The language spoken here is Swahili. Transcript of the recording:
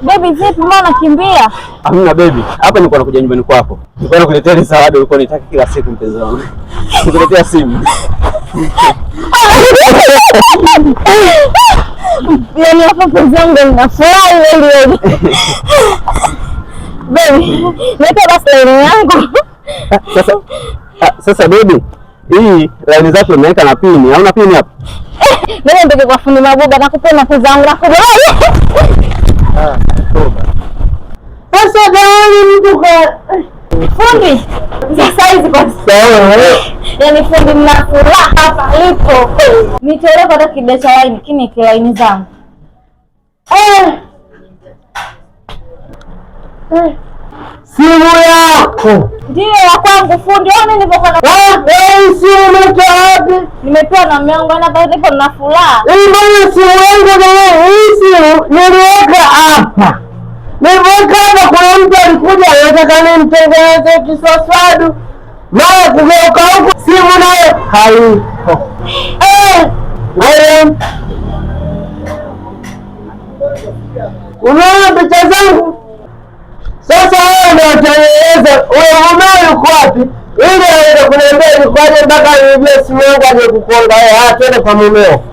Baby vipi, mbona unakimbia? Hamna baby. Hapa nilikuwa nakuja nyumbani kwako. Nilikuwa nakuletea ile zawadi ulikuwa unataka kila siku mpenzi wangu. Nikuletea simu. Yaani hapa mpenzi wangu ninafurahi leo. Baby, nipe basi line yangu. Sasa baby, hii line zako umeweka na pini. Hauna pini hapa? Mimi ndio kwa fundi mabuga nakupenda mpenzi wangu nakubali. Sasa gani mtu kwa fundi? Sasa hizi kwa sawa. Yaani fundi mna furaha hapa lipo. Nitolee kwa kidesa line kini line zangu. Simu yako. Ndio ya kwangu fundi. Wewe nilipokuwa na simu wapi? Nimepewa na mume wangu hapa ndipo nina furaha. Mbona simu yangu hii simu niliweka hapa. Niliweka hapa kwa mtu alikuja anataka nimtengeneze kiswaswadu. Mara kugeuka huko simu nayo haipo. Wewe unaona picha zangu? Sasa wewe ndio utaeleza wewe mume yuko wapi? Ili aweze kuniambia ni kwaje mpaka nijue simu yangu aje kukonga wewe. Twende kwa mumeo.